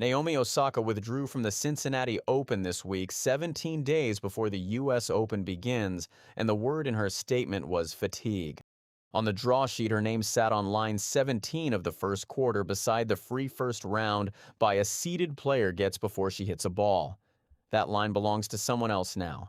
Naomi Osaka withdrew from the Cincinnati Open this week, 17 days before the U.S. Open begins, and the word in her statement was fatigue. On the draw sheet, her name sat on line 17 of the first quarter beside the free first round by a seeded player gets before she hits a ball. That line belongs to someone else now.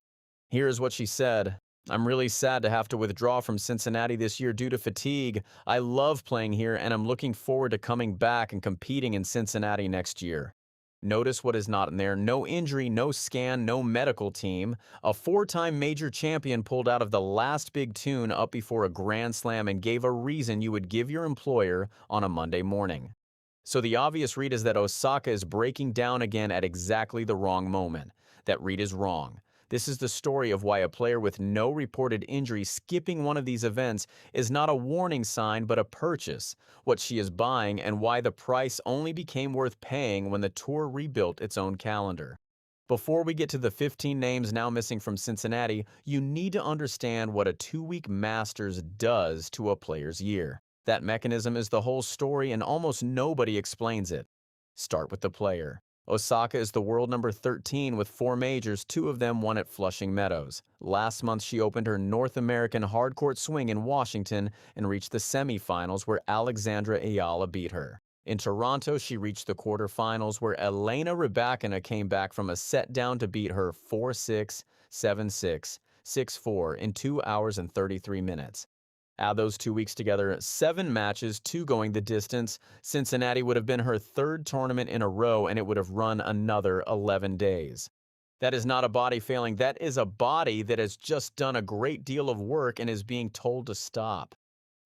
Here's what she said. "I'm really sad to have to withdraw from Cincinnati this year due to fatigue. I love playing here and I'm looking forward to coming back and competing in Cincinnati next year." Notice what is not in there. No injury, no scan, no medical team. A four-time major champion pulled out of the last big tune up before a Grand Slam and gave a reason you would give your employer on a Monday morning. So the obvious read is that Osaka is breaking down again at exactly the wrong moment. That read is wrong. This is the story of why a player with no reported injury skipping one of these events is not a warning sign but a purchase, what she is buying, and why the price only became worth paying when the tour rebuilt its own calendar. Before we get to the 15 names now missing from Cincinnati, you need to understand what a 2-week Masters does to a player's year. That mechanism is the whole story and almost nobody explains it. Start with the player. Osaka is the world number 13 with 4 majors, 2 of them won at Flushing Meadows. Last month she opened her North American hardcourt swing in Washington and reached the semifinals where Alexandra Ayala beat her. In Toronto she reached the quarterfinals where Elena Rybakina came back from a set down to beat her 4-6, 7-6, 6-4 in 2 hours and 33 minutes. Add those 2 weeks together, 7 matches, 2 going the distance. Cincinnati would have been her 3rd tournament in a row and it would have run another 11 days. That is not a body failing, that is a body that has just done a great deal of work and is being told to stop.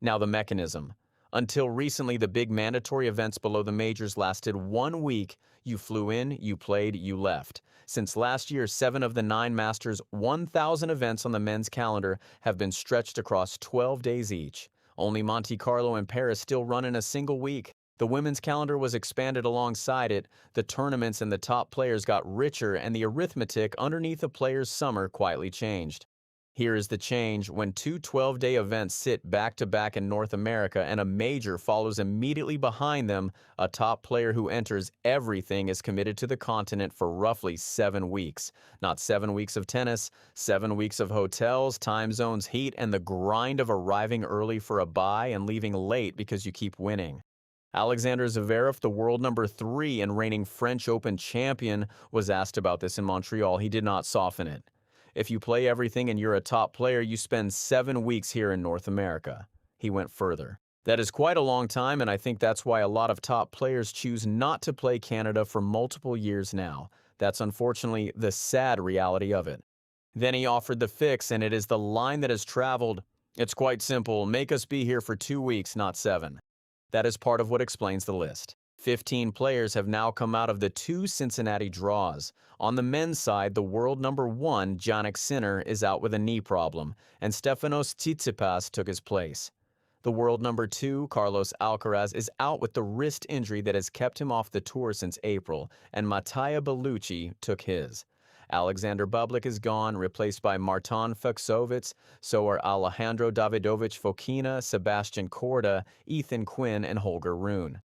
Now the mechanism. Until recently, the big mandatory events below the majors lasted 1 week. You flew in, you played, you left. Since last year, 7 of the 9 Masters' 1,000 events on the men's calendar have been stretched across 12 days each. Only Monte Carlo and Paris still run in a single week. The women's calendar was expanded alongside it, the tournaments and the top players got richer, and the arithmetic underneath a player's summer quietly changed. Here is the change. When 2 12-day events sit back-to-back in North America and a major follows immediately behind them, a top player who enters everything is committed to the continent for roughly 7 weeks. Not 7 weeks of tennis, 7 weeks of hotels, time zones, heat, and the grind of arriving early for a bye and leaving late because you keep winning. Alexander Zverev, the world number 3 and reigning French Open champion, was asked about this in Montreal. He did not soften it. If you play everything and you're a top player, you spend 7 weeks here in North America. He went further. That is quite a long time, and I think that's why a lot of top players choose not to play Canada for multiple years now. That's unfortunately the sad reality of it. Then he offered the fix, and it is the line that has traveled. It's quite simple. Make us be here for 2 weeks, not 7. That is part of what explains the list. 15 players have now come out of the 2 Cincinnati draws. On the men's side, the world number 1, Jannik Sinner, is out with a knee problem, and Stefanos Tsitsipas took his place. The world number 2, Carlos Alcaraz, is out with the wrist injury that has kept him off the tour since April, and Mattia Bellucci took his. Alexander Bublik is gone, replaced by Martin Fucsovics. So are Alejandro Davidovich Fokina, Sebastian Korda, Ethan Quinn, and Holger Rune.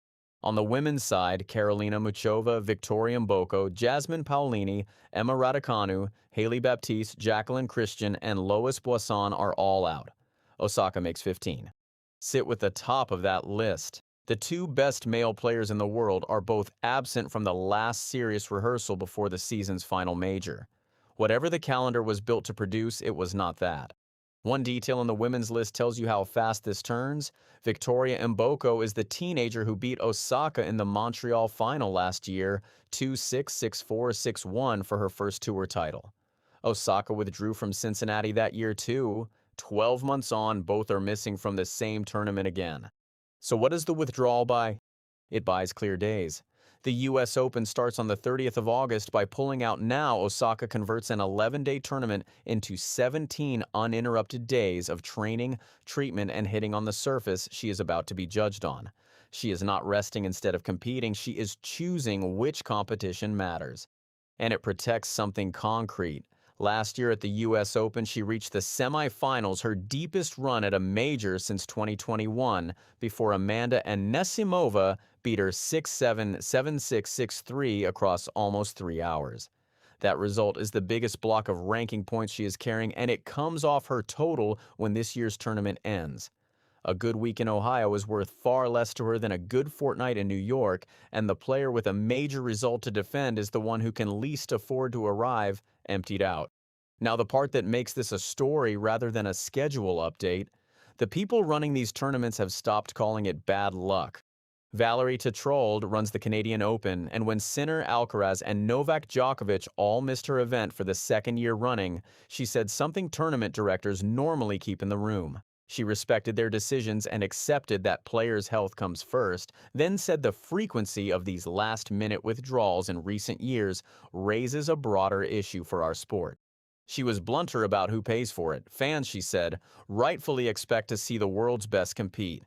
On the women's side, Karolina Muchova, Victoria Mboko, Jasmine Paolini, Emma Raducanu, Haley Baptiste, Jacqueline Christian, and Lois Boisson are all out. Osaka makes 15. Sit with the top of that list. The 2 best male players in the world are both absent from the last serious rehearsal before the season's final major. Whatever the calendar was built to produce, it was not that. One detail in the women's list tells you how fast this turns. Victoria Mboko is the teenager who beat Osaka in the Montreal final last year, 2-6, 6-4, 6-1 for her first tour title. Osaka withdrew from Cincinnati that year too. 12 months on, both are missing from the same tournament again. So what does the withdrawal buy? It buys clear days. The U.S. Open starts on the 30th of August. By pulling out now, Osaka converts an 11-day tournament into 17 uninterrupted days of training, treatment, and hitting on the surface she is about to be judged on. She is not resting instead of competing. She is choosing which competition matters. And it protects something concrete. Last year at the U.S. Open, she reached the semifinals, her deepest run at a major since 2021, before Amanda Anisimova beat her 6-7, 7-6, 6-3 across almost 3 hours. That result is the biggest block of ranking points she is carrying, and it comes off her total when this year's tournament ends. A good week in Ohio is worth far less to her than a good fortnight in New York, and the player with a major result to defend is the one who can least afford to arrive emptied out. Now, the part that makes this a story rather than a schedule update, the people running these tournaments have stopped calling it bad luck. Valérie Tétreault runs the Canadian Open, and when Sinner, Alcaraz, and Novak Djokovic all missed her event for the second year running, she said something tournament directors normally keep in the room. She respected their decisions and accepted that players' health comes first, then said the frequency of these last-minute withdrawals in recent years raises a broader issue for our sport. She was blunter about who pays for it. Fans, she said, rightfully expect to see the world's best compete.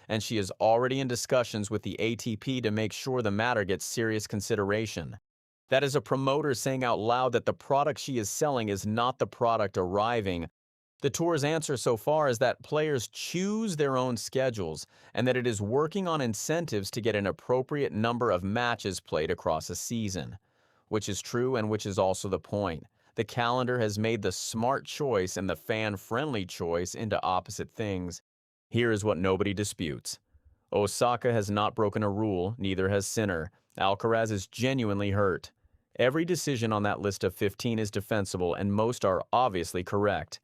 And she is already in discussions with the ATP to make sure the matter gets serious consideration. That is a promoter saying out loud that the product she is selling is not the product arriving. The tour's answer so far is that players choose their own schedules and that it is working on incentives to get an appropriate number of matches played across a season. Which is true and which is also the point. The calendar has made the smart choice and the fan-friendly choice into opposite things. Here is what nobody disputes. Osaka has not broken a rule, neither has Sinner. Alcaraz is genuinely hurt. Every decision on that list of 15 is defensible, and most are obviously correct.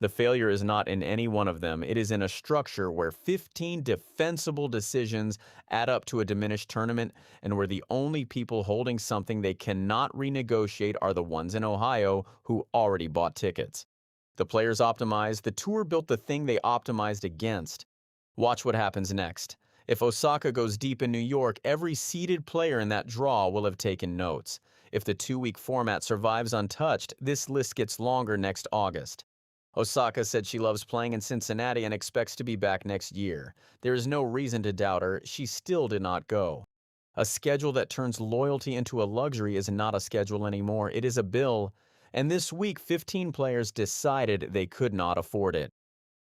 The failure is not in any one of them. It is in a structure where 15 defensible decisions add up to a diminished tournament, and where the only people holding something they cannot renegotiate are the ones in Ohio who already bought tickets. The players optimized, the tour built the thing they optimized against. Watch what happens next. If Osaka goes deep in New York, every seeded player in that draw will have taken notes. If the 2-week format survives untouched, this list gets longer next August. Osaka said she loves playing in Cincinnati and expects to be back next year. There is no reason to doubt her. She still did not go. A schedule that turns loyalty into a luxury is not a schedule anymore. It is a bill. And this week, 15 players decided they could not afford it.